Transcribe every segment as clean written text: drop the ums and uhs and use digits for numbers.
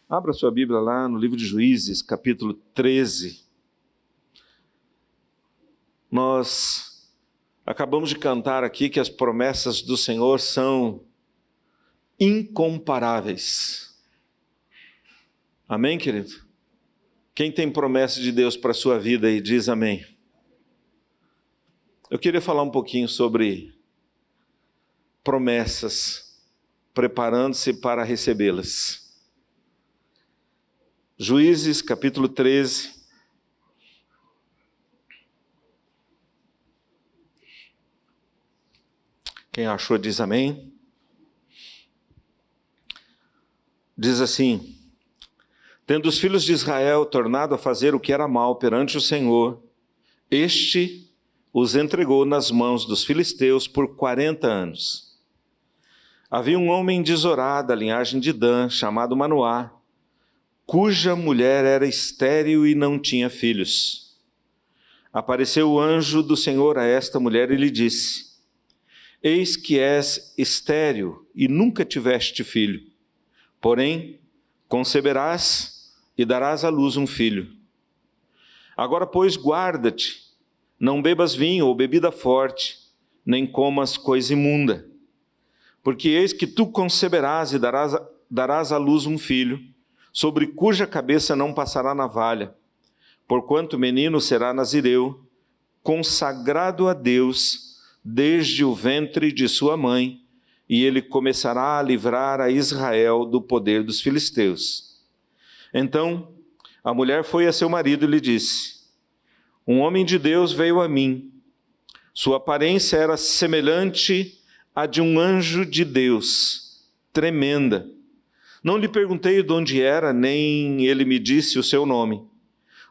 Abra sua Bíblia lá no livro de Juízes, capítulo 13. Nós acabamos de cantar aqui que as promessas do Senhor são incomparáveis. Amém, querido? Quem tem promessa de Deus para a sua vida aí, diz amém. Eu queria falar um pouquinho sobre promessas, preparando-se para recebê-las. Juízes, capítulo 13. Quem achou diz amém. Diz assim: tendo os filhos de Israel tornado a fazer o que era mal perante o Senhor, este os entregou nas mãos dos filisteus por 40 anos. Havia um homem de Zorá, da linhagem de Dan, chamado Manoá, cuja mulher era estéril e não tinha filhos. Apareceu o anjo do Senhor a esta mulher e lhe disse: eis que és estéril e nunca tiveste filho, porém conceberás e darás à luz um filho. Agora, pois, guarda-te, não bebas vinho ou bebida forte, nem comas coisa imunda, porque eis que tu conceberás e darás à luz um filho, sobre cuja cabeça não passará navalha, porquanto o menino será nazireu, consagrado a Deus desde o ventre de sua mãe, e ele começará a livrar a Israel do poder dos filisteus. Então a mulher foi a seu marido e lhe disse: um homem de Deus veio a mim. Sua aparência era semelhante à de um anjo de Deus, tremenda. Não lhe perguntei de onde era, nem ele me disse o seu nome.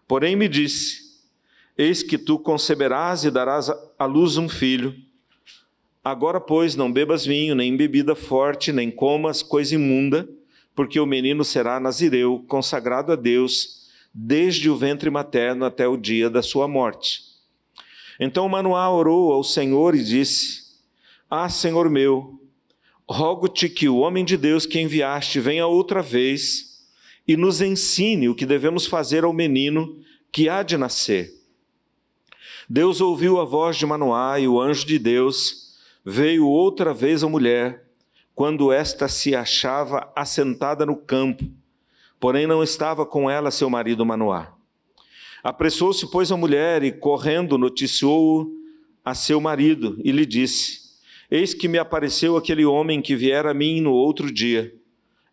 Porém me disse: eis que tu conceberás e darás à luz um filho. Agora, pois, não bebas vinho, nem bebida forte, nem comas coisa imunda, porque o menino será nazireu, consagrado a Deus, desde o ventre materno até o dia da sua morte. Então Manoá orou ao Senhor e disse: ah, Senhor meu, rogo-te que o homem de Deus que enviaste venha outra vez e nos ensine o que devemos fazer ao menino que há de nascer. Deus ouviu a voz de Manoá, e o anjo de Deus veio outra vez à mulher, quando esta se achava assentada no campo, porém não estava com ela seu marido Manoá. Apressou-se, pois, a mulher e, correndo, noticiou a seu marido e lhe disse: eis que me apareceu aquele homem que viera a mim no outro dia.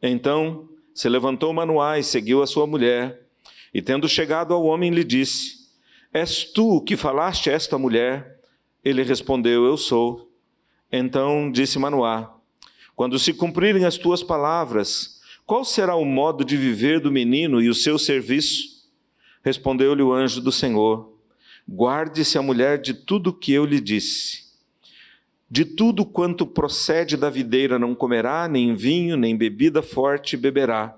Então se levantou Manoá e seguiu a sua mulher, e tendo chegado ao homem lhe disse: és tu o que falaste a esta mulher? Ele respondeu: eu sou. Então disse Manoá: quando se cumprirem as tuas palavras, qual será o modo de viver do menino e o seu serviço? Respondeu-lhe o anjo do Senhor: guarde-se a mulher de tudo o que eu lhe disse. De tudo quanto procede da videira não comerá, nem vinho, nem bebida forte beberá,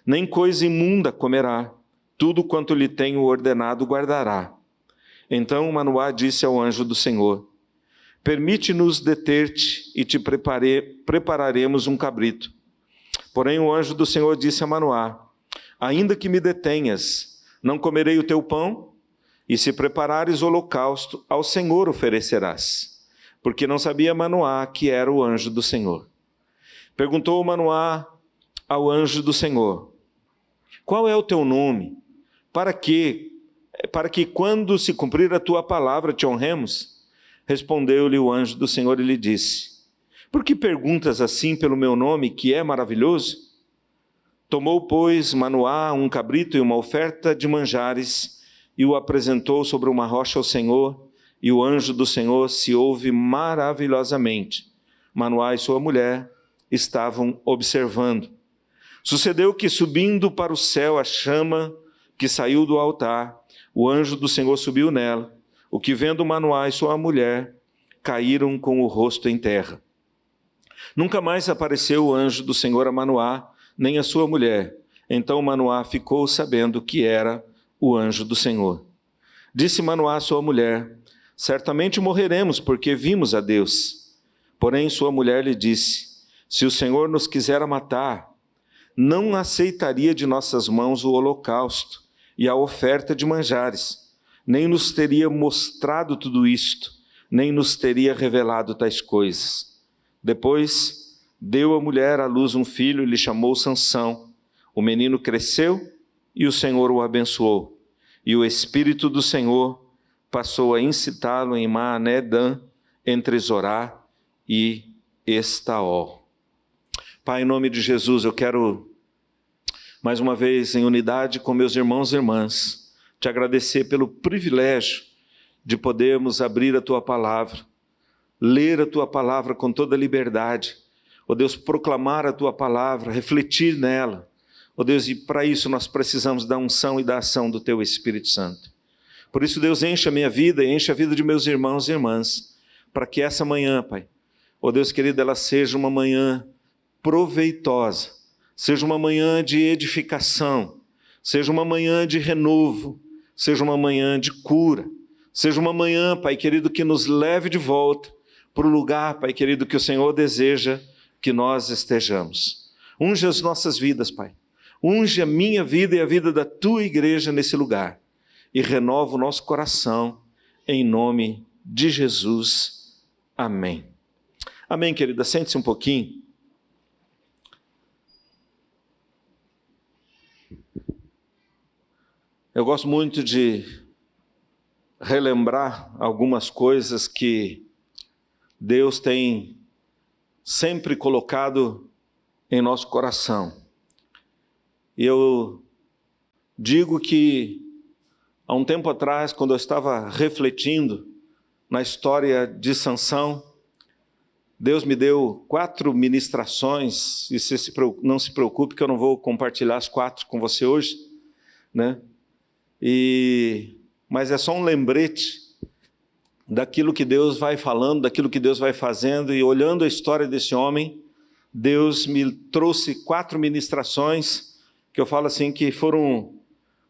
nem coisa imunda comerá, tudo quanto lhe tenho ordenado guardará. Então Manoá disse ao anjo do Senhor: permite-nos deter-te e te prepararemos um cabrito. Porém o anjo do Senhor disse a Manoá: ainda que me detenhas, não comerei o teu pão, e se preparares holocausto, ao Senhor oferecerás. Porque não sabia Manoá que era o anjo do Senhor. Perguntou Manoá ao anjo do Senhor: qual é o teu nome? Para que quando se cumprir a tua palavra te honremos? Respondeu-lhe o anjo do Senhor e lhe disse: por que perguntas assim pelo meu nome, que é maravilhoso? Tomou, pois, Manoá um cabrito e uma oferta de manjares, e o apresentou sobre uma rocha ao Senhor, e o anjo do Senhor se ouve maravilhosamente. Manoá e sua mulher estavam observando. Sucedeu que, subindo para o céu a chama que saiu do altar, o anjo do Senhor subiu nela, o que, vendo Manoá e sua mulher, caíram com o rosto em terra. Nunca mais apareceu o anjo do Senhor a Manoá, nem a sua mulher. Então Manoá ficou sabendo que era o anjo do Senhor. Disse Manoá à sua mulher: certamente morreremos, porque vimos a Deus. Porém sua mulher lhe disse: se o Senhor nos quiser matar, não aceitaria de nossas mãos o holocausto e a oferta de manjares, nem nos teria mostrado tudo isto, nem nos teria revelado tais coisas. Depois deu a mulher à luz um filho e lhe chamou Sansão. O menino cresceu e o Senhor o abençoou. E o Espírito do Senhor passou a incitá-lo em Maanedã, entre Zorá e Estaol. Pai, em nome de Jesus, eu quero, mais uma vez, em unidade com meus irmãos e irmãs, te agradecer pelo privilégio de podermos abrir a Tua Palavra, ler a Tua Palavra com toda liberdade, ó Deus, proclamar a Tua Palavra, refletir nela. Ó Deus, e para isso nós precisamos da unção e da ação do Teu Espírito Santo. Por isso, Deus, enche a minha vida e enche a vida de meus irmãos e irmãs, para que essa manhã, Pai, ó Deus querido, ela seja uma manhã proveitosa, seja uma manhã de edificação, seja uma manhã de renovo, seja uma manhã de cura, seja uma manhã, Pai querido, que nos leve de volta para o lugar, Pai querido, que o Senhor deseja que nós estejamos. Unge as nossas vidas, Pai. Unge a minha vida e a vida da Tua igreja nesse lugar. E renova o nosso coração, em nome de Jesus. Amém. Amém, querida. Sente-se um pouquinho. Eu gosto muito de relembrar algumas coisas que Deus tem sempre colocado em nosso coração. E eu digo que, há um tempo atrás, quando eu estava refletindo na história de Sansão, Deus me deu 4 ministrações, e não se preocupe que eu não vou compartilhar as 4 com você hoje, né? Mas é só um lembrete daquilo que Deus vai falando, daquilo que Deus vai fazendo, e olhando a história desse homem, Deus me trouxe 4 ministrações, que eu falo assim, que foram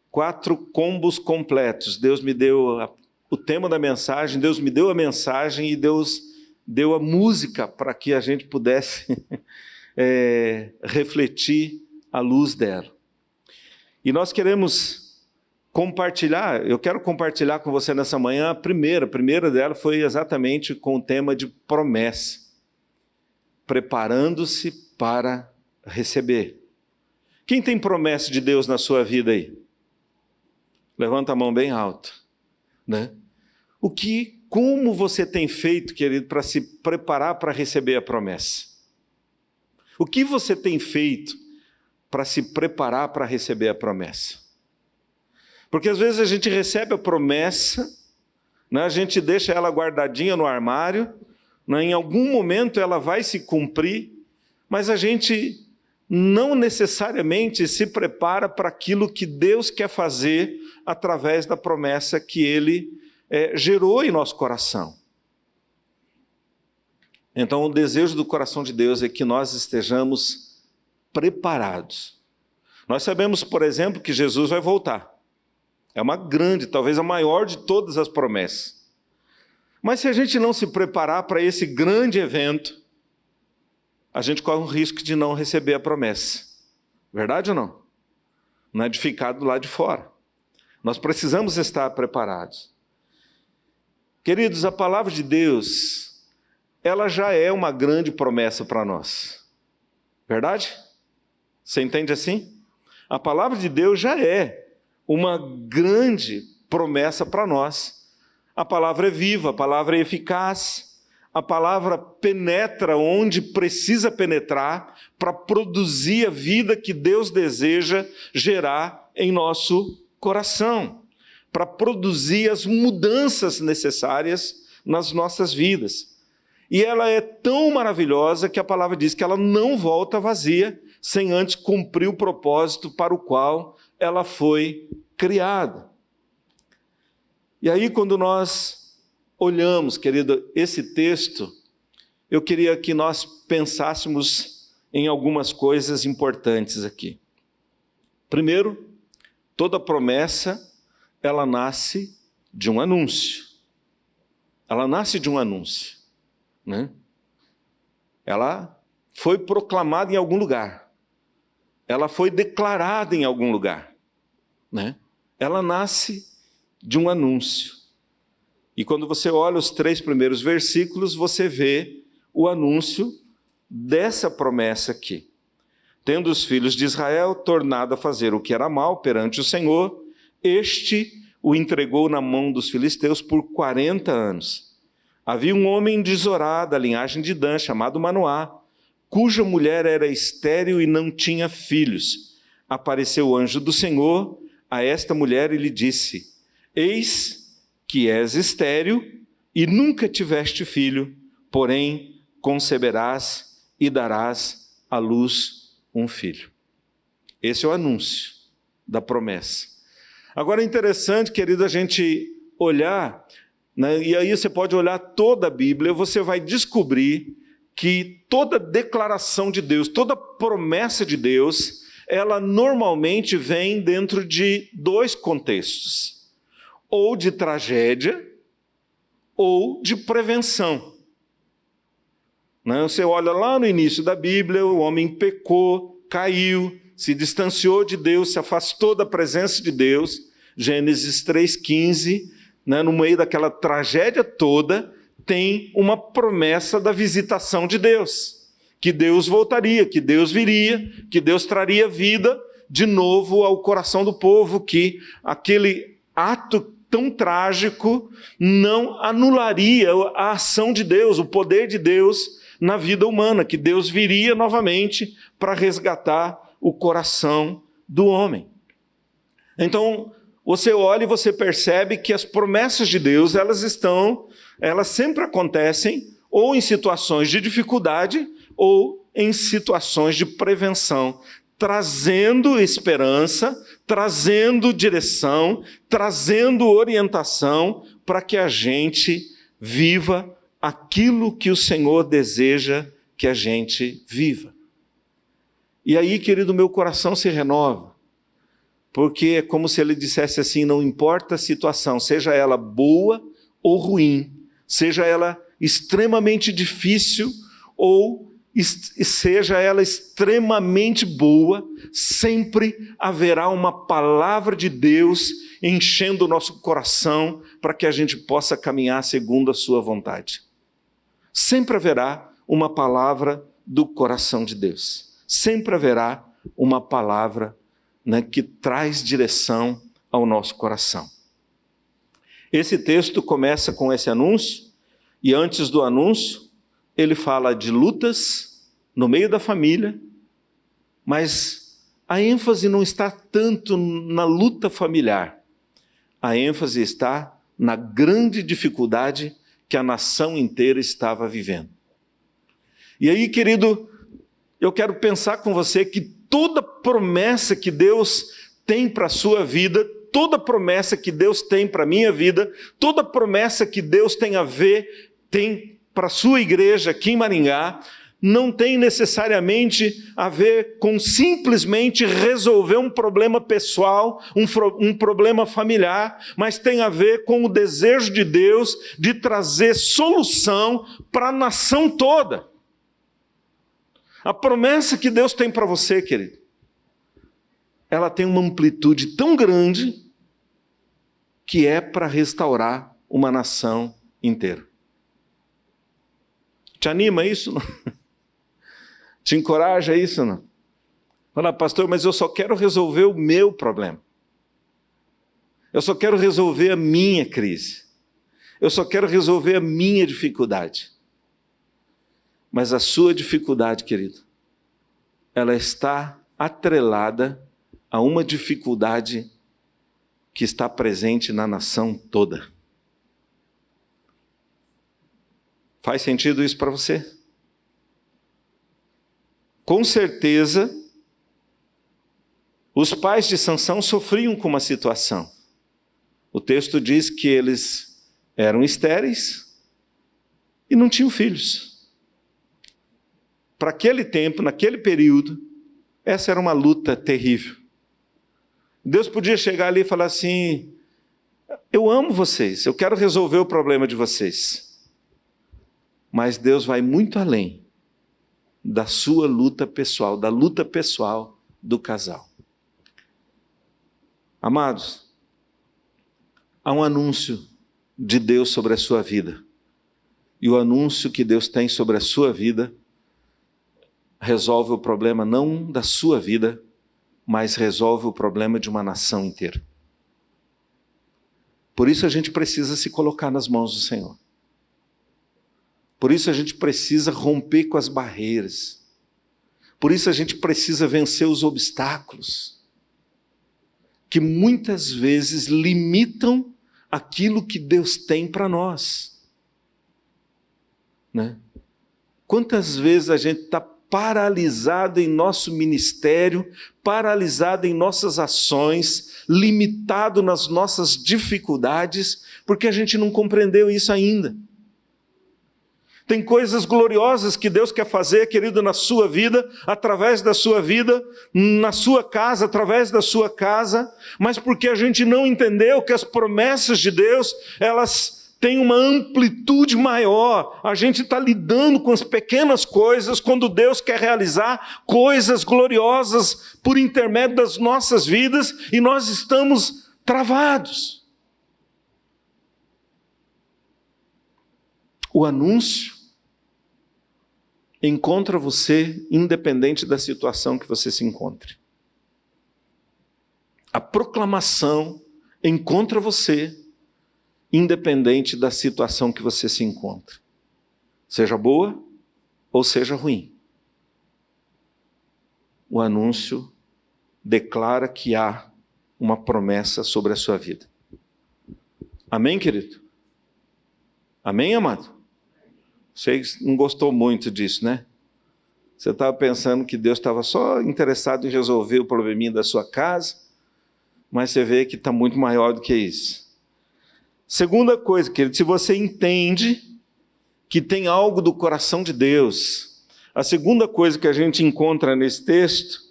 4 combos completos. Deus me deu o tema da mensagem, Deus me deu a mensagem e Deus deu a música para que a gente pudesse refletir à luz dela. E nós queremos compartilhar, eu quero compartilhar com você nessa manhã a primeira dela foi exatamente com o tema de promessa, preparando-se para receber. Quem tem promessa de Deus na sua vida aí? Levanta a mão bem alto, né? Como você tem feito, querido, para se preparar para receber a promessa? O que você tem feito para se preparar para receber a promessa? Porque às vezes a gente recebe a promessa, né? A gente deixa ela guardadinha no armário, né? Em algum momento ela vai se cumprir, mas a gente não necessariamente se prepara para aquilo que Deus quer fazer através da promessa que Ele gerou em nosso coração. Então, o desejo do coração de Deus é que nós estejamos preparados. Nós sabemos, por exemplo, que Jesus vai voltar. É uma grande, talvez a maior de todas as promessas. Mas se a gente não se preparar para esse grande evento, a gente corre o risco de não receber a promessa. Verdade ou não? Não é de ficar do lado de fora. Nós precisamos estar preparados. Queridos, a palavra de Deus, ela já é uma grande promessa para nós. Verdade? Você entende assim? A palavra de Deus já é uma grande promessa para nós. A palavra é viva, a palavra é eficaz. A palavra penetra onde precisa penetrar para produzir a vida que Deus deseja gerar em nosso coração, para produzir as mudanças necessárias nas nossas vidas. E ela é tão maravilhosa que a palavra diz que ela não volta vazia sem antes cumprir o propósito para o qual ela foi criada. E aí, quando nós olhamos, querido, esse texto, eu queria que nós pensássemos em algumas coisas importantes aqui. Primeiro, toda promessa, ela nasce de um anúncio. Ela nasce de um anúncio, né? Ela foi proclamada em algum lugar. ela foi declarada em algum lugar, né? Ela nasce de um anúncio. E quando você olha os 3 primeiros versículos, você vê o anúncio dessa promessa aqui. Tendo os filhos de Israel tornado a fazer o que era mal perante o Senhor, este o entregou na mão dos filisteus por 40 anos. Havia um homem de Zorá, da linhagem de Dan, chamado Manoá, cuja mulher era estéril e não tinha filhos. Apareceu o anjo do Senhor a esta mulher e lhe disse: eis que és estéril e nunca tiveste filho, porém conceberás e darás à luz um filho. Esse é o anúncio da promessa. Agora é interessante, querido, a gente olhar, né, e aí você pode olhar toda a Bíblia, você vai descobrir que toda declaração de Deus, toda promessa de Deus, ela normalmente vem dentro de 2 contextos: ou de tragédia, ou de prevenção. Né? Você olha lá no início da Bíblia, o homem pecou, caiu, se distanciou de Deus, se afastou da presença de Deus, Gênesis 3,15, né? No meio daquela tragédia toda, tem uma promessa da visitação de Deus, que Deus voltaria, que Deus viria, que Deus traria vida de novo ao coração do povo, que aquele ato tão trágico não anularia a ação de Deus, o poder de Deus na vida humana, que Deus viria novamente para resgatar o coração do homem. Então, você olha e você percebe que as promessas de Deus, elas sempre acontecem ou em situações de dificuldade ou em situações de prevenção, trazendo esperança, trazendo direção, trazendo orientação para que a gente viva aquilo que o Senhor deseja que a gente viva. E aí, querido, meu coração se renova, porque é como se ele dissesse assim: não importa a situação, seja ela boa ou ruim, seja ela extremamente difícil ou seja ela extremamente boa, sempre haverá uma palavra de Deus enchendo o nosso coração para que a gente possa caminhar segundo a sua vontade. Sempre haverá uma palavra do coração de Deus. Sempre haverá uma palavra, né, que traz direção ao nosso coração. Esse texto começa com esse anúncio, e antes do anúncio, ele fala de lutas no meio da família, mas a ênfase não está tanto na luta familiar. A ênfase está na grande dificuldade que a nação inteira estava vivendo. E aí, querido, eu quero pensar com você que toda promessa que Deus tem para a sua vida, toda promessa que Deus tem para a minha vida, toda promessa que Deus tem para a sua igreja aqui em Maringá, não tem necessariamente a ver com simplesmente resolver um problema pessoal, um problema familiar, mas tem a ver com o desejo de Deus de trazer solução para a nação toda. A promessa que Deus tem para você, querido, ela tem uma amplitude tão grande que é para restaurar uma nação inteira. Te anima isso? Não? Te encoraja isso? Não? Fala, pastor, mas eu só quero resolver o meu problema. Eu só quero resolver a minha crise. Eu só quero resolver a minha dificuldade. Mas a sua dificuldade, querido, ela está atrelada a uma dificuldade que está presente na nação toda. Faz sentido isso para você? Com certeza, os pais de Sansão sofriam com uma situação. O texto diz que eles eram estéreis e não tinham filhos. Para aquele tempo, naquele período, essa era uma luta terrível. Deus podia chegar ali e falar assim: eu amo vocês, eu quero resolver o problema de vocês. Mas Deus vai muito além da sua luta pessoal, da luta pessoal do casal. Amados, há um anúncio de Deus sobre a sua vida. E o anúncio que Deus tem sobre a sua vida resolve o problema não da sua vida, mas resolve o problema de uma nação inteira. Por isso a gente precisa se colocar nas mãos do Senhor. Por isso a gente precisa romper com as barreiras. Por isso a gente precisa vencer os obstáculos que muitas vezes limitam aquilo que Deus tem para nós. Né? Quantas vezes a gente está paralisado em nosso ministério, paralisado em nossas ações, limitado nas nossas dificuldades, porque a gente não compreendeu isso ainda. Tem coisas gloriosas que Deus quer fazer, querido, na sua vida, através da sua vida, na sua casa, através da sua casa, mas porque a gente não entendeu que as promessas de Deus, elas têm uma amplitude maior. A gente está lidando com as pequenas coisas, quando Deus quer realizar coisas gloriosas por intermédio das nossas vidas, e nós estamos travados. O anúncio encontra você independente da situação que você se encontre. A proclamação encontra você independente da situação que você se encontre. Seja boa ou seja ruim. O anúncio declara que há uma promessa sobre a sua vida. Amém, querido? Amém, amado? Você não gostou muito disso, né? Você estava pensando que Deus estava só interessado em resolver o probleminha da sua casa, mas você vê que está muito maior do que isso. Segunda coisa, querido, se você entende que tem algo do coração de Deus, a segunda coisa que a gente encontra nesse texto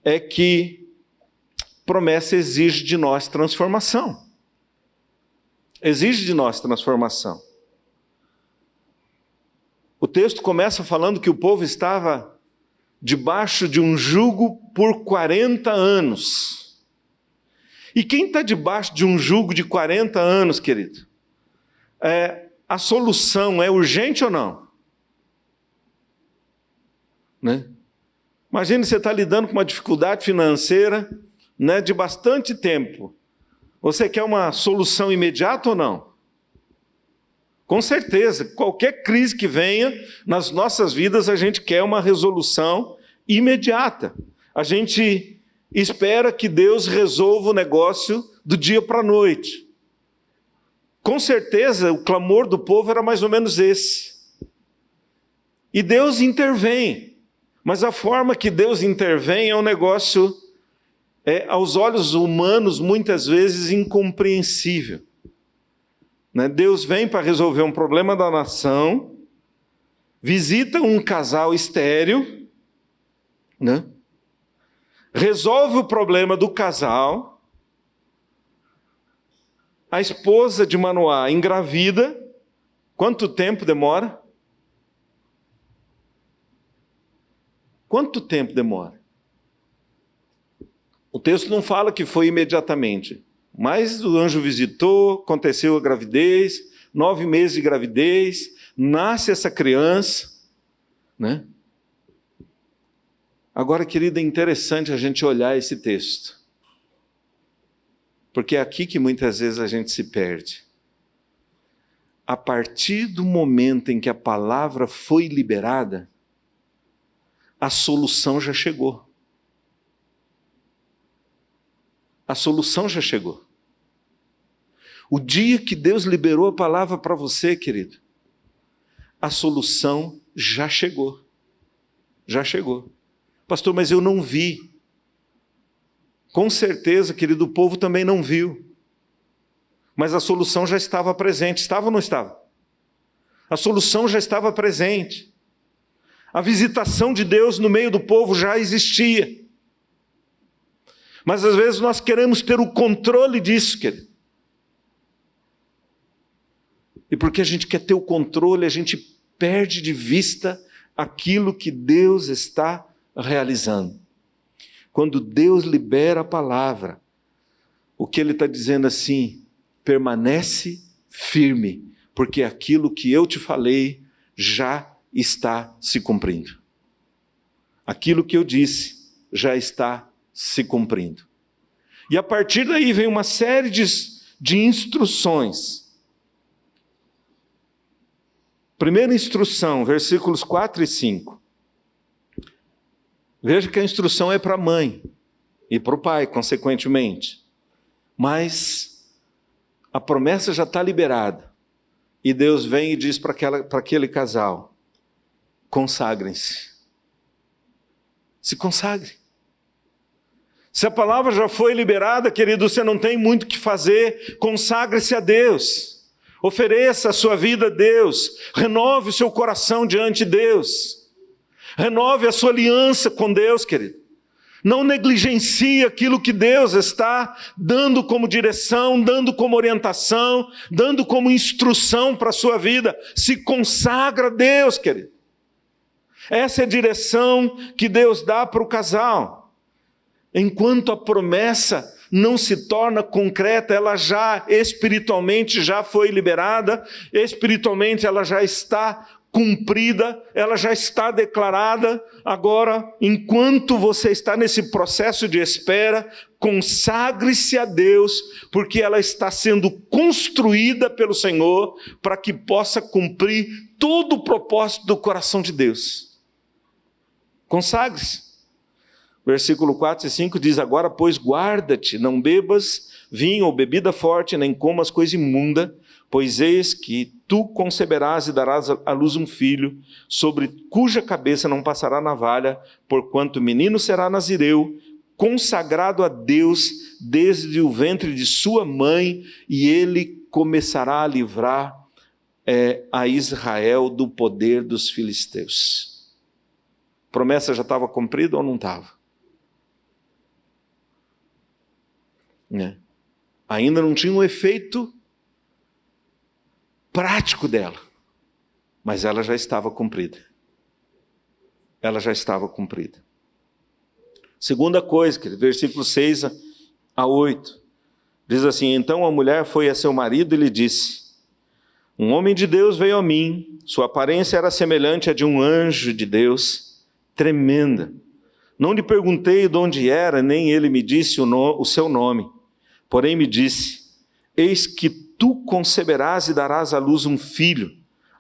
é que promessa exige de nós transformação. Exige de nós transformação. O texto começa falando que o povo estava debaixo de um jugo por 40 anos. E quem está debaixo de um jugo de 40 anos, querido? A solução é urgente ou não? Né? Imagine você está lidando com uma dificuldade financeira, né, de bastante tempo. Você quer uma solução imediata ou não? Com certeza, qualquer crise que venha nas nossas vidas, a gente quer uma resolução imediata. A gente espera que Deus resolva o negócio do dia para a noite. Com certeza, o clamor do povo era mais ou menos esse. E Deus intervém. Mas a forma que Deus intervém é um negócio, aos olhos humanos, muitas vezes incompreensível. Deus vem para resolver um problema da nação, visita um casal estéril, né? Resolve o problema do casal, a esposa de Manoá engravida. Quanto tempo demora? Quanto tempo demora? O texto não fala que foi imediatamente. Mas o anjo visitou, aconteceu a gravidez, 9 meses de gravidez, nasce essa criança, né? Agora, querida, é interessante a gente olhar esse texto, porque é aqui que muitas vezes a gente se perde. A partir do momento em que a palavra foi liberada, a solução já chegou. A solução já chegou. O dia que Deus liberou a palavra para você, querido, a solução já chegou. Já chegou. Pastor, mas eu não vi. Com certeza, querido, o povo também não viu. Mas a solução já estava presente. Estava ou não estava? A solução já estava presente. A visitação de Deus no meio do povo já existia. Mas às vezes nós queremos ter o controle disso, querido. E porque a gente quer ter o controle, a gente perde de vista aquilo que Deus está realizando. Quando Deus libera a palavra, o que Ele está dizendo assim, permanece firme, porque aquilo que eu te falei já está se cumprindo. Aquilo que eu disse já está se cumprindo. E a partir daí vem uma série de instruções. Primeira instrução, versículos 4 e 5. Veja que a instrução é para a mãe e para o pai, consequentemente. Mas a promessa já está liberada. E Deus vem e diz para aquele casal, consagrem-se. Se consagre. Se a palavra já foi liberada, querido, você não tem muito o que fazer, consagre-se a Deus. Ofereça a sua vida a Deus. Renove o seu coração diante de Deus. Renove a sua aliança com Deus, querido. Não negligencie aquilo que Deus está dando como direção, dando como orientação, dando como instrução para a sua vida. Se consagra a Deus, querido. Essa é a direção que Deus dá para o casal. Enquanto a promessa não se torna concreta, ela já espiritualmente já foi liberada, espiritualmente ela já está cumprida, ela já está declarada. Agora, enquanto você está nesse processo de espera, consagre-se a Deus, porque ela está sendo construída pelo Senhor para que possa cumprir todo o propósito do coração de Deus. Consagre-se. Versículo 4 e 5 diz, agora, pois, guarda-te, não bebas vinho ou bebida forte, nem comas coisa imunda, pois eis que tu conceberás e darás à luz um filho, sobre cuja cabeça não passará navalha, porquanto o menino será nazireu, consagrado a Deus desde o ventre de sua mãe, e ele começará a livrar a Israel do poder dos filisteus. A promessa já estava cumprida ou não estava? Ainda não tinha um efeito prático dela, mas ela já estava cumprida. Ela já estava cumprida. Segunda coisa, querido, versículo 6 a 8, diz assim, então a mulher foi a seu marido e lhe disse, um homem de Deus veio a mim, sua aparência era semelhante à de um anjo de Deus, tremenda. Não lhe perguntei de onde era, nem ele me disse o seu nome. Porém me disse, eis que tu conceberás e darás à luz um filho.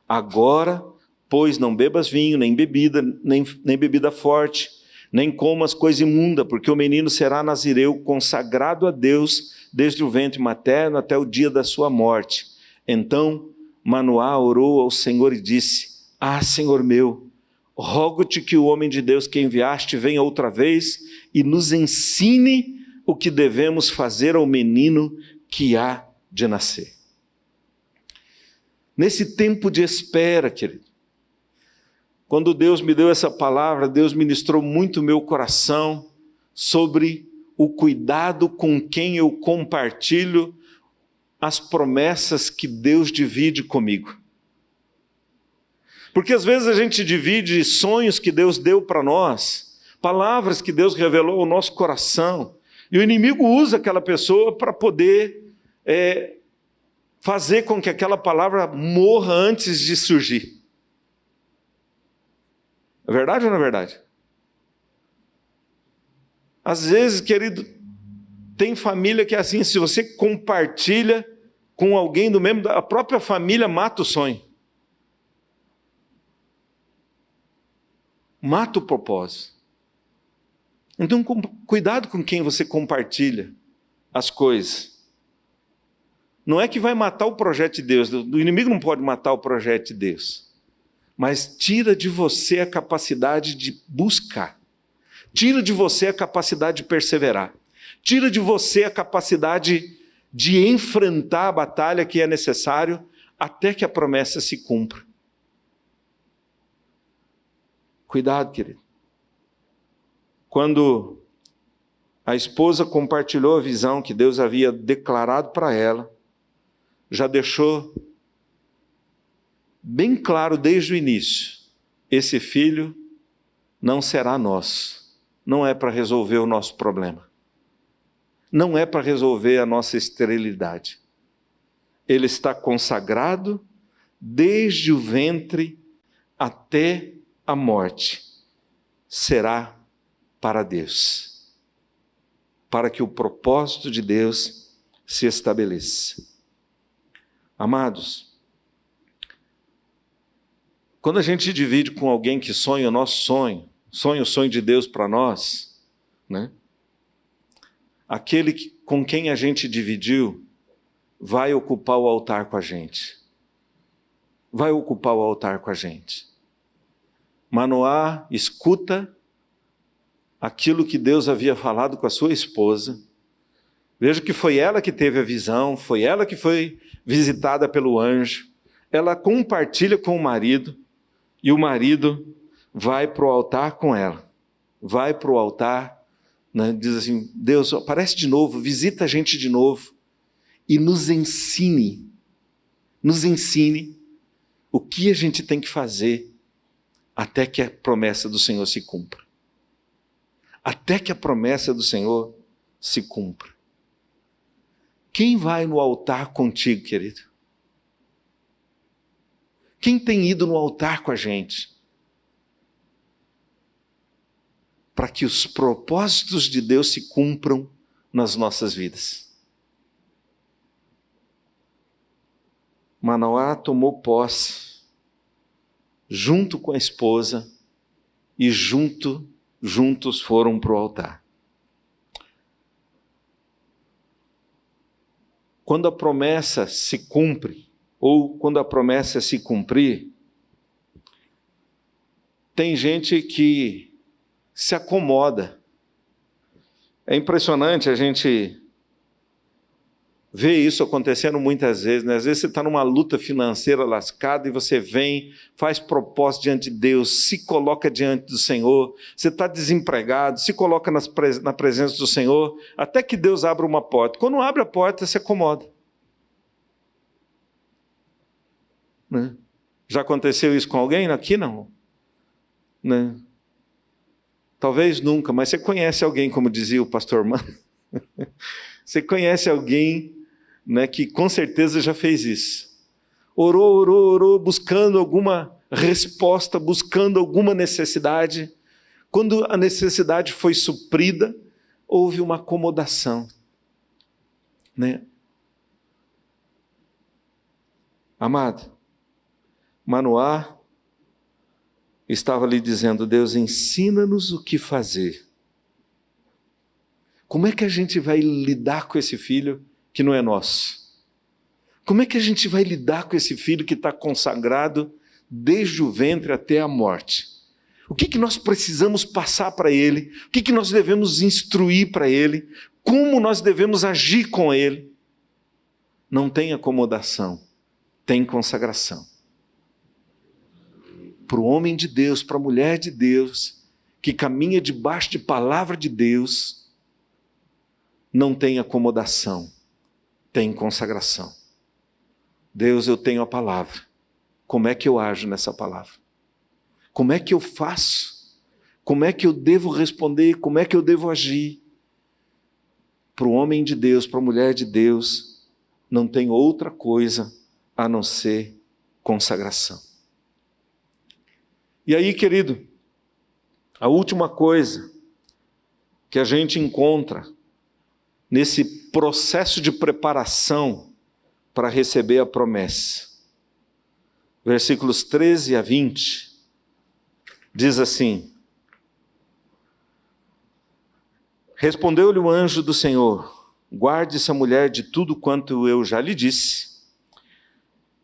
Agora, pois, não bebas vinho, nem bebida forte, nem comas coisa imunda, porque o menino será nazireu, consagrado a Deus, desde o ventre materno até o dia da sua morte. Então Manoá orou ao Senhor e disse, Senhor meu, rogo-te que o homem de Deus que enviaste venha outra vez e nos ensine o que devemos fazer ao menino que há de nascer. Nesse tempo de espera, querido, quando Deus me deu essa palavra, Deus ministrou muito o meu coração sobre o cuidado com quem eu compartilho as promessas que Deus divide comigo. Porque às vezes a gente divide sonhos que Deus deu para nós, palavras que Deus revelou ao nosso coração, e o inimigo usa aquela pessoa para poder fazer com que aquela palavra morra antes de surgir. É verdade ou não é verdade? Às vezes, querido, tem família que é assim, se você compartilha com alguém do mesmo, a própria família mata o sonho. Mata o propósito. Então, cuidado com quem você compartilha as coisas. Não é que vai matar o projeto de Deus, o inimigo não pode matar o projeto de Deus, mas tira de você a capacidade de buscar, tira de você a capacidade de perseverar, tira de você a capacidade de enfrentar a batalha que é necessário até que a promessa se cumpra. Cuidado, querido. Quando a esposa compartilhou a visão que Deus havia declarado para ela, já deixou bem claro desde o início, esse filho não será nosso, não é para resolver o nosso problema. Não é para resolver a nossa esterilidade. Ele está consagrado desde o ventre até a morte. Será para Deus. Para que o propósito de Deus se estabeleça. Amados, quando a gente divide com alguém que sonha o nosso sonho, sonha o sonho de Deus para nós, né? Aquele com quem a gente dividiu vai ocupar o altar com a gente. Vai ocupar o altar com a gente. Manoá escuta aquilo que Deus havia falado com a sua esposa. Veja que foi ela que teve a visão, foi ela que foi visitada pelo anjo. Ela compartilha com o marido e o marido vai para o altar com ela. Vai para o altar, né, diz assim, Deus, aparece de novo, visita a gente de novo e nos ensine o que a gente tem que fazer até que a promessa do Senhor se cumpra. Até que a promessa do Senhor se cumpra. Quem vai no altar contigo, querido? Quem tem ido no altar com a gente? Para que os propósitos de Deus se cumpram nas nossas vidas. Manoá tomou posse, junto com a esposa, e juntos foram para o altar. Quando a promessa se cumpre, ou quando a promessa se cumprir, tem gente que se acomoda. É impressionante a gente ver isso acontecendo muitas vezes, né? Às vezes você está numa luta financeira lascada e você vem, faz propósito diante de Deus, se coloca diante do Senhor, você está desempregado, se coloca na presença do Senhor, até que Deus abra uma porta. Quando abre a porta, se acomoda. Né? Já aconteceu isso com alguém? Aqui não. Né? Talvez nunca, mas você conhece alguém, como dizia o pastor Mano? Você conhece alguém, né, que com certeza já fez isso. Orou, buscando alguma resposta, buscando alguma necessidade. Quando a necessidade foi suprida, houve uma acomodação. Né? Amado, Manoá estava ali dizendo, Deus, ensina-nos o que fazer. Como é que a gente vai lidar com esse filho que não é nosso? Como é que a gente vai lidar com esse filho que está consagrado desde o ventre até a morte? O que nós precisamos passar para ele? O que nós devemos instruir para ele? Como nós devemos agir com ele? Não tem acomodação, tem consagração. Para o homem de Deus, para a mulher de Deus, que caminha debaixo de palavra de Deus, não tem acomodação, tem consagração. Deus, eu tenho a palavra. Como é que eu ajo nessa palavra? Como é que eu faço? Como é que eu devo responder? Como é que eu devo agir? Para o homem de Deus, para a mulher de Deus, não tem outra coisa a não ser consagração. E aí, querido, a última coisa que a gente encontra nesse processo de preparação para receber a promessa. Versículos 13 a 20, diz assim, respondeu-lhe o anjo do Senhor, guarde essa mulher de tudo quanto eu já lhe disse,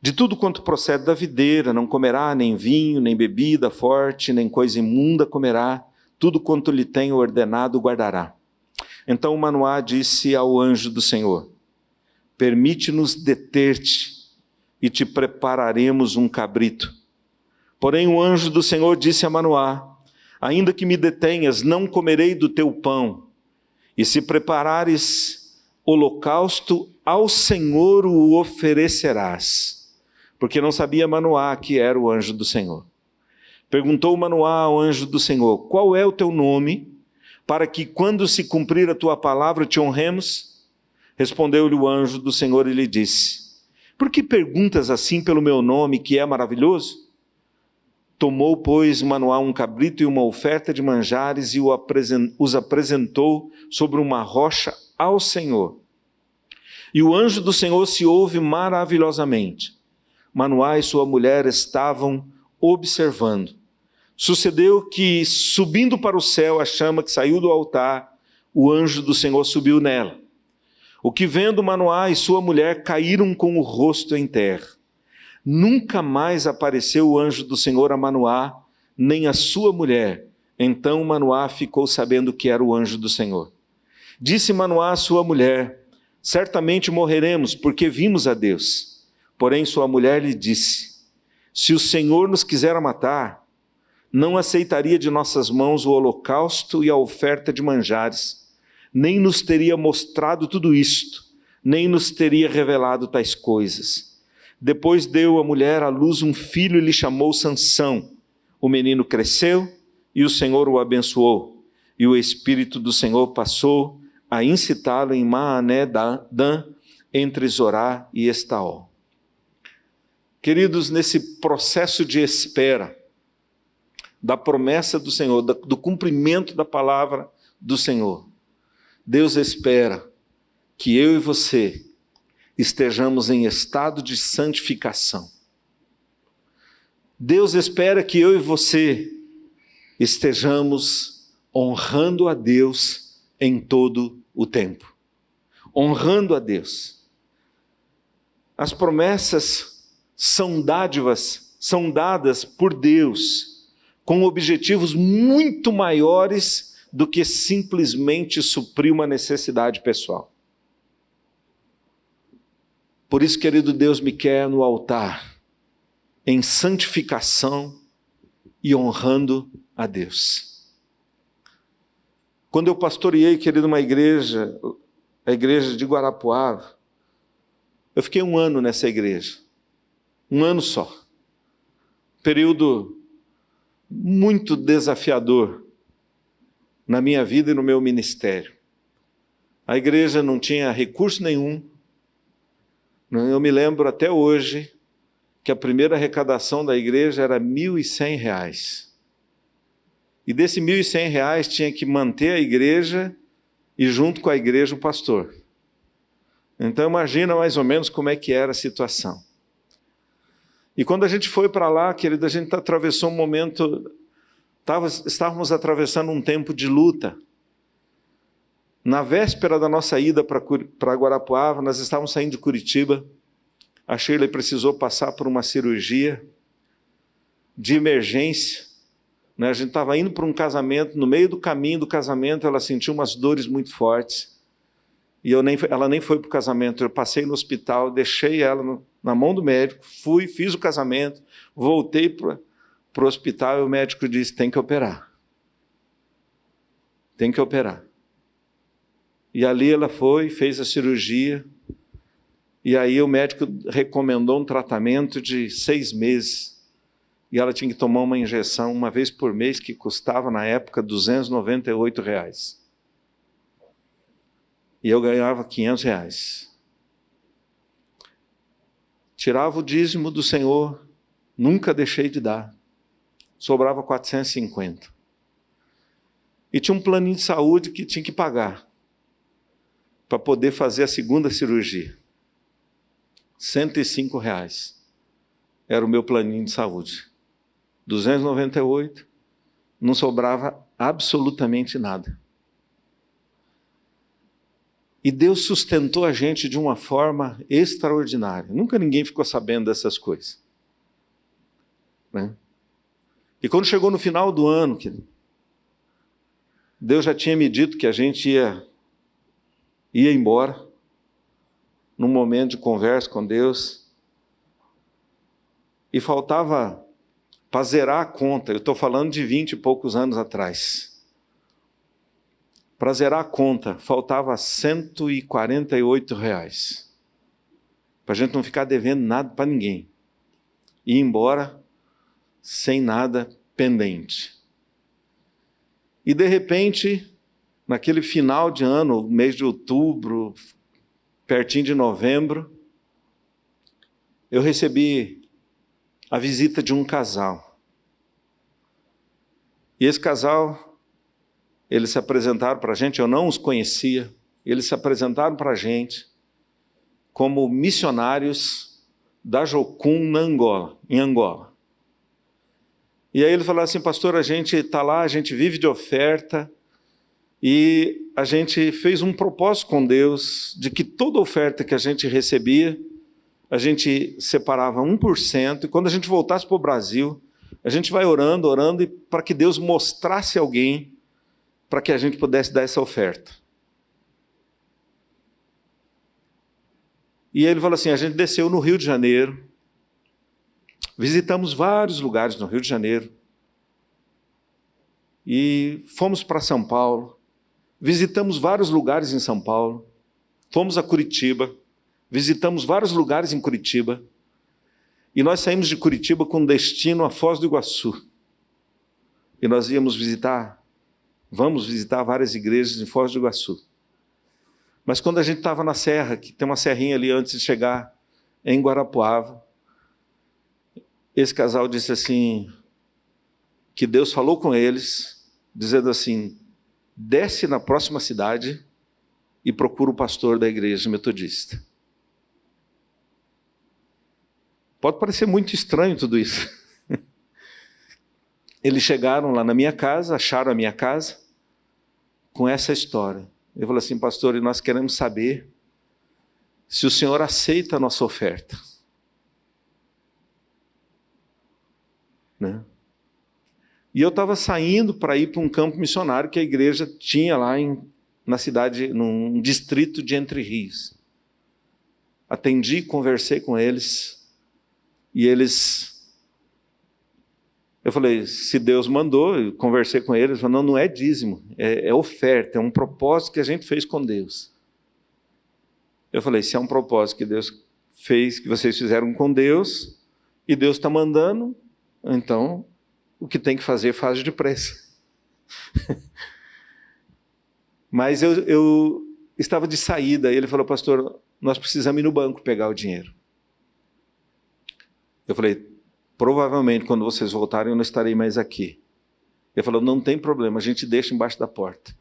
de tudo quanto procede da videira, não comerá nem vinho, nem bebida forte, nem coisa imunda comerá, tudo quanto lhe tenho ordenado guardará. Então Manoá disse ao anjo do Senhor, permite-nos deter-te e te prepararemos um cabrito. Porém o anjo do Senhor disse a Manoá, ainda que me detenhas, não comerei do teu pão, e se preparares holocausto, ao Senhor o oferecerás. Porque não sabia Manoá que era o anjo do Senhor. Perguntou Manoá ao anjo do Senhor, qual é o teu nome? para que quando se cumprir a tua palavra te honremos? Respondeu-lhe o anjo do Senhor e lhe disse: por que perguntas assim pelo meu nome, que é maravilhoso? Tomou, pois, Manoá um cabrito e uma oferta de manjares e os apresentou sobre uma rocha ao Senhor. E o anjo do Senhor se ouve maravilhosamente. Manoá e sua mulher estavam observando. Sucedeu que, subindo para o céu a chama que saiu do altar, o anjo do Senhor subiu nela. O que vendo Manoá e sua mulher caíram com o rosto em terra. Nunca mais apareceu o anjo do Senhor a Manoá, nem a sua mulher. Então Manoá ficou sabendo que era o anjo do Senhor. Disse Manoá à sua mulher: certamente morreremos, porque vimos a Deus. Porém sua mulher lhe disse: se o Senhor nos quiser matar, não aceitaria de nossas mãos o holocausto e a oferta de manjares, nem nos teria mostrado tudo isto, nem nos teria revelado tais coisas. Depois deu a mulher à luz um filho e lhe chamou Sansão. O menino cresceu e o Senhor o abençoou. E o Espírito do Senhor passou a incitá-lo em Maané-Dan, entre Zorá e Estaol. Queridos, nesse processo de espera, da promessa do Senhor, do cumprimento da palavra do Senhor, Deus espera que eu e você estejamos em estado de santificação. Deus espera que eu e você estejamos honrando a Deus em todo o tempo. Honrando a Deus. As promessas são dádivas, são dadas por Deus, com objetivos muito maiores do que simplesmente suprir uma necessidade pessoal. Por isso, querido, Deus me quer no altar, em santificação e honrando a Deus. Quando eu pastoreei, querido, uma igreja, a igreja de Guarapuava, eu fiquei 1 ano nessa igreja. 1 ano só. Período muito desafiador na minha vida e no meu ministério. A igreja não tinha recurso nenhum. Eu me lembro até hoje que a primeira arrecadação da igreja era R$ 1.100. E desse R$ 1.100 tinha que manter a igreja e junto com a igreja o pastor. Então imagina mais ou menos como é que era a situação. E quando a gente foi para lá, querido, a gente atravessou um momento, estávamos atravessando um tempo de luta. Na véspera da nossa ida para Guarapuava, nós estávamos saindo de Curitiba, a Shirley precisou passar por uma cirurgia de emergência, né? A gente estava indo para um casamento, no meio do caminho do casamento ela sentiu umas dores muito fortes, e ela nem foi para o casamento, eu passei no hospital, deixei ela na mão do médico, fiz o casamento, voltei para o hospital e o médico disse: tem que operar. Tem que operar. E ali ela foi, fez a cirurgia, e aí o médico recomendou um tratamento de 6 meses, e ela tinha que tomar uma injeção uma vez por mês, que custava na época R$ 298. E eu ganhava R$ 500. Tirava o dízimo do Senhor, nunca deixei de dar, sobrava 450. E tinha um planinho de saúde que tinha que pagar, para poder fazer a segunda cirurgia. R$ 105 era o meu planinho de saúde. 298, não sobrava absolutamente nada. E Deus sustentou a gente de uma forma extraordinária. Nunca ninguém ficou sabendo dessas coisas. Né? E quando chegou no final do ano, Deus já tinha me dito que a gente ia embora, num momento de conversa com Deus, e faltava para zerar a conta. Eu estou falando de 20 e poucos anos atrás. Para zerar a conta, faltava R$ 148. Para a gente não ficar devendo nada para ninguém. E ir embora sem nada pendente. E de repente, naquele final de ano, mês de outubro, pertinho de novembro, eu recebi a visita de um casal. E esse casal, eles se apresentaram para a gente, eu não os conhecia, eles se apresentaram para a gente como missionários da Jocum em Angola. E aí ele falou assim: pastor, a gente está lá, a gente vive de oferta, e a gente fez um propósito com Deus de que toda oferta que a gente recebia, a gente separava 1%, e quando a gente voltasse para o Brasil, a gente vai orando, e para que Deus mostrasse alguém para que a gente pudesse dar essa oferta. E ele falou assim: a gente desceu no Rio de Janeiro, visitamos vários lugares no Rio de Janeiro, e fomos para São Paulo, visitamos vários lugares em São Paulo, fomos a Curitiba, visitamos vários lugares em Curitiba, e nós saímos de Curitiba com destino a Foz do Iguaçu. E nós vamos visitar várias igrejas em Foz do Iguaçu. Mas quando a gente estava na serra, que tem uma serrinha ali antes de chegar em Guarapuava, esse casal disse assim, que Deus falou com eles, dizendo assim: desce na próxima cidade e procura o pastor da igreja metodista. Pode parecer muito estranho tudo isso. Eles chegaram lá na minha casa, acharam a minha casa, com essa história. Ele falou assim: pastor, e nós queremos saber se o senhor aceita a nossa oferta. Né? E eu estava saindo para ir para um campo missionário que a igreja tinha lá na cidade, num distrito de Entre Rios. Atendi, conversei com eles, e eu falei: se Deus mandou, eu conversei com eles, falei: não é dízimo, é oferta, é um propósito que a gente fez com Deus. Eu falei: se é um propósito que Deus fez, que vocês fizeram com Deus, e Deus está mandando, então o que tem que fazer, faz depressa. Mas eu estava de saída, e ele falou: pastor, nós precisamos ir no banco pegar o dinheiro. Eu falei: provavelmente quando vocês voltarem eu não estarei mais aqui. Ele falou: não tem problema, a gente deixa embaixo da porta.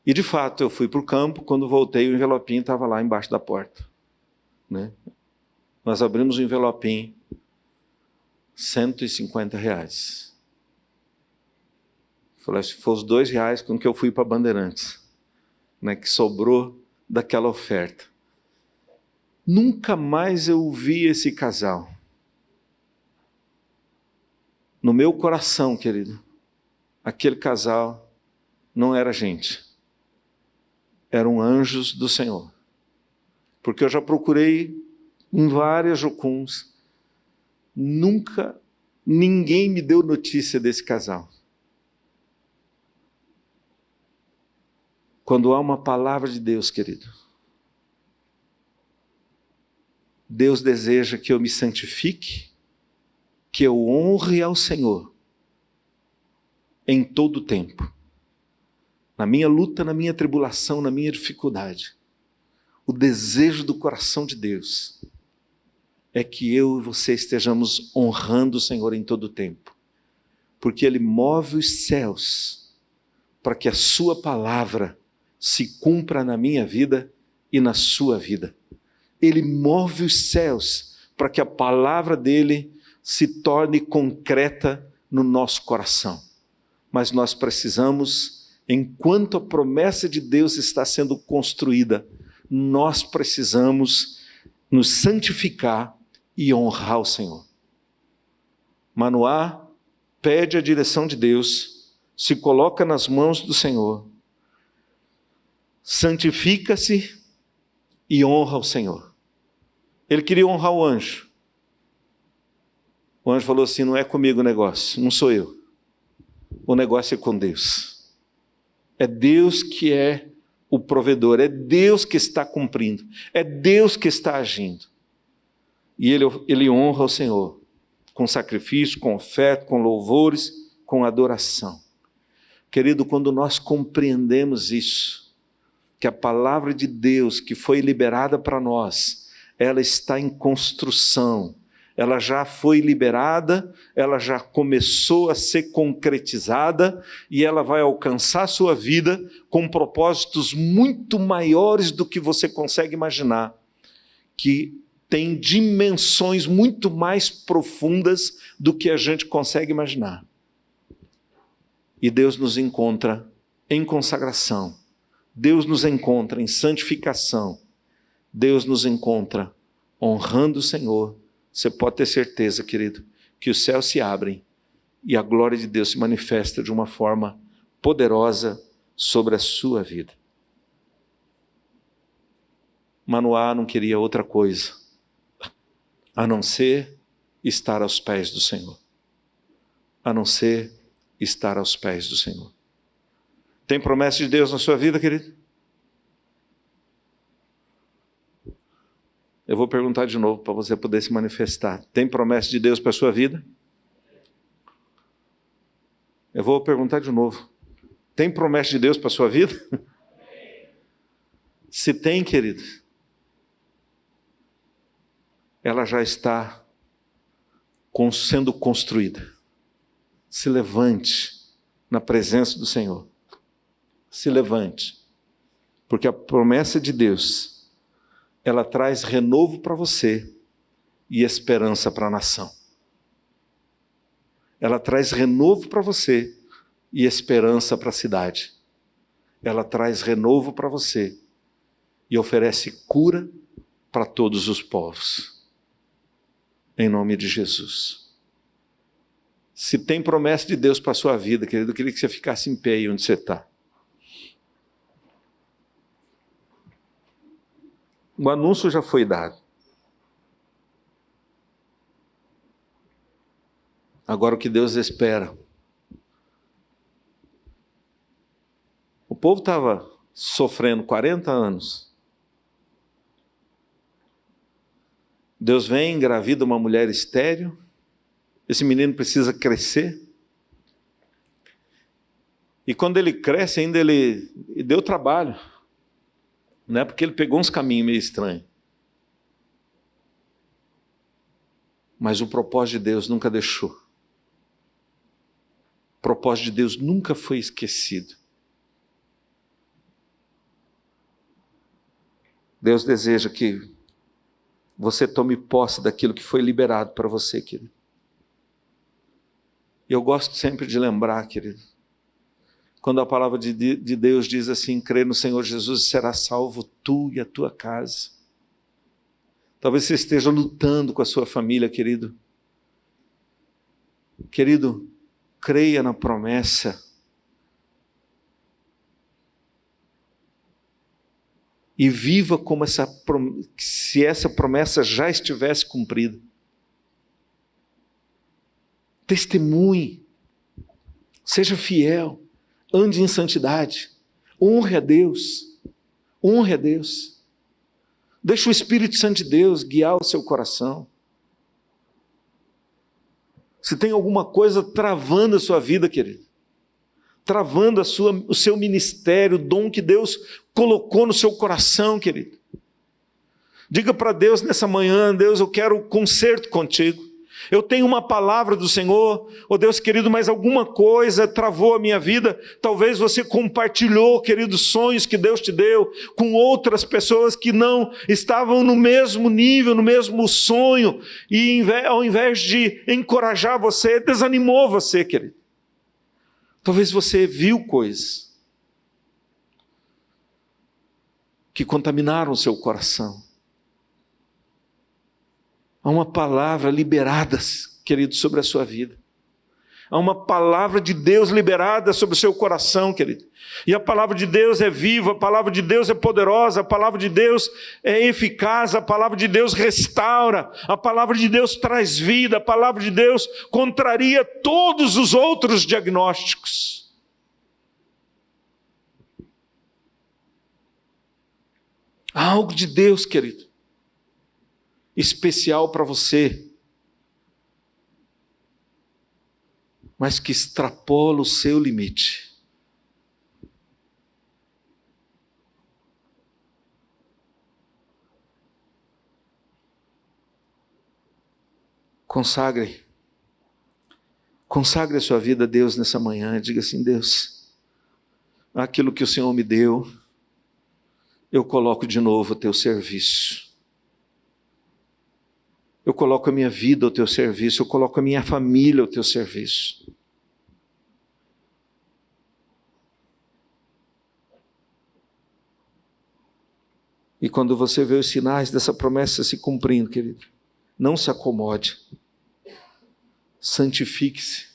E de fato eu fui para o campo, quando voltei o envelopinho estava lá embaixo da porta. Né? Nós abrimos o envelopinho, R$150. Falei: se for os R$2 com que eu fui para Bandeirantes, né, que sobrou daquela oferta. Nunca mais eu vi esse casal. No meu coração, querido, aquele casal não era gente. Eram anjos do Senhor. Porque eu já procurei em várias Jocuns, nunca ninguém me deu notícia desse casal. Quando há uma palavra de Deus, querido, Deus deseja que eu me santifique, que eu honre ao Senhor em todo o tempo. Na minha luta, na minha tribulação, na minha dificuldade. O desejo do coração de Deus é que eu e você estejamos honrando o Senhor em todo o tempo. Porque Ele move os céus para que a sua palavra se cumpra na minha vida e na sua vida. Ele move os céus para que a palavra dele se torne concreta no nosso coração. Mas nós precisamos, enquanto a promessa de Deus está sendo construída, nós precisamos nos santificar e honrar o Senhor. Manoá pede a direção de Deus, se coloca nas mãos do Senhor, santifica-se e honra o Senhor. Ele queria honrar o anjo. O anjo falou assim: não é comigo o negócio, não sou eu. O negócio é com Deus. É Deus que é o provedor, é Deus que está cumprindo, é Deus que está agindo. E ele honra o Senhor com sacrifício, com oferta, com louvores, com adoração. Querido, quando nós compreendemos isso, que a palavra de Deus que foi liberada para nós, ela está em construção, ela já foi liberada, ela já começou a ser concretizada e ela vai alcançar a sua vida com propósitos muito maiores do que você consegue imaginar, que tem dimensões muito mais profundas do que a gente consegue imaginar. E Deus nos encontra em consagração, Deus nos encontra em santificação, Deus nos encontra honrando o Senhor. Você pode ter certeza, querido, que os céus se abrem e a glória de Deus se manifesta de uma forma poderosa sobre a sua vida. Manoá não queria outra coisa a não ser estar aos pés do Senhor. A não ser estar aos pés do Senhor. Tem promessa de Deus na sua vida, querido? Eu vou perguntar de novo para você poder se manifestar. Tem promessa de Deus para a sua vida? Eu vou perguntar de novo. Tem promessa de Deus para a sua vida? Se tem, querido, ela já está sendo construída. Se levante na presença do Senhor. Se levante. Porque a promessa de Deus, ela traz renovo para você e esperança para a nação. Ela traz renovo para você e esperança para a cidade. Ela traz renovo para você e oferece cura para todos os povos. Em nome de Jesus. Se tem promessa de Deus para a sua vida, querido, eu queria que você ficasse em pé aí onde você está. O anúncio já foi dado. Agora o que Deus espera. O povo estava sofrendo 40 anos. Deus vem, engravida uma mulher estéril. Esse menino precisa crescer. E quando ele cresce, ainda ele deu trabalho. Não é porque ele pegou uns caminhos meio estranhos. Mas o propósito de Deus nunca deixou. O propósito de Deus nunca foi esquecido. Deus deseja que você tome posse daquilo que foi liberado para você, querido. E eu gosto sempre de lembrar, querido, quando a palavra de Deus diz assim, crê no Senhor Jesus e será salvo tu e a tua casa. Talvez você esteja lutando com a sua família, querido. Querido, creia na promessa. E viva como se essa promessa já estivesse cumprida. Testemunhe. Seja fiel. Ande em santidade, honre a Deus, honre a Deus. Deixe o Espírito Santo de Deus guiar o seu coração. Se tem alguma coisa travando a sua vida, querido, travando o seu ministério, o dom que Deus colocou no seu coração, querido, diga para Deus nessa manhã, Deus, eu quero conserto contigo. Eu tenho uma palavra do Senhor, oh Deus querido, mas alguma coisa travou a minha vida. Talvez você compartilhou, queridos, sonhos que Deus te deu com outras pessoas que não estavam no mesmo nível, no mesmo sonho, e ao invés de encorajar você, desanimou você, querido. Talvez você viu coisas que contaminaram o seu coração. Há uma palavra liberada, querido, sobre a sua vida. Há uma palavra de Deus liberada sobre o seu coração, querido. E a palavra de Deus é viva, a palavra de Deus é poderosa, a palavra de Deus é eficaz, a palavra de Deus restaura, a palavra de Deus traz vida, a palavra de Deus contraria todos os outros diagnósticos. Há algo de Deus, querido, especial para você, mas que extrapola o seu limite. Consagre. Consagre a sua vida a Deus nessa manhã. Diga assim: Deus, aquilo que o Senhor me deu, eu coloco de novo ao teu serviço. Eu coloco a minha vida ao teu serviço. Eu coloco a minha família ao teu serviço. E quando você vê os sinais dessa promessa se cumprindo, querido, não se acomode. Santifique-se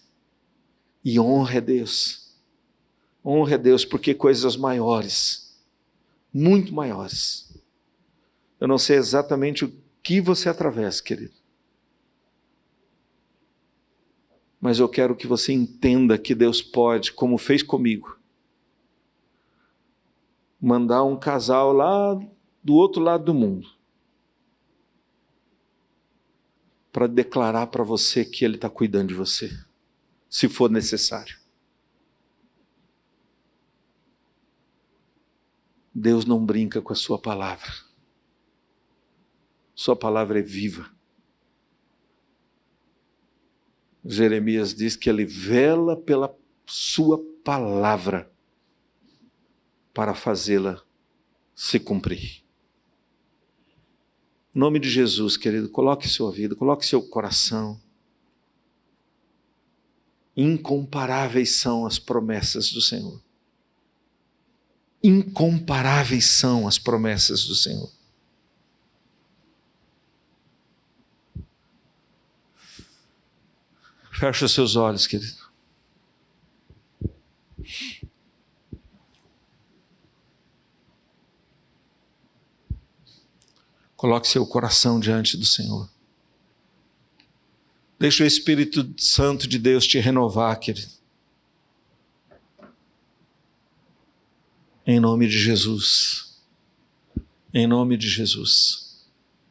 e honre a Deus. Honre a Deus, porque coisas maiores, muito maiores. Eu não sei exatamente o que você atravessa, querido. Mas eu quero que você entenda que Deus pode, como fez comigo, mandar um casal lá do outro lado do mundo para declarar para você que Ele está cuidando de você, se for necessário. Deus não brinca com a sua palavra. Sua palavra é viva. Jeremias diz que Ele vela pela sua palavra para fazê-la se cumprir. Em nome de Jesus, querido, coloque sua vida, coloque seu coração. Incomparáveis são as promessas do Senhor. Incomparáveis são as promessas do Senhor. Feche os seus olhos, querido. Coloque seu coração diante do Senhor. Deixe o Espírito Santo de Deus te renovar, querido. Em nome de Jesus. Em nome de Jesus.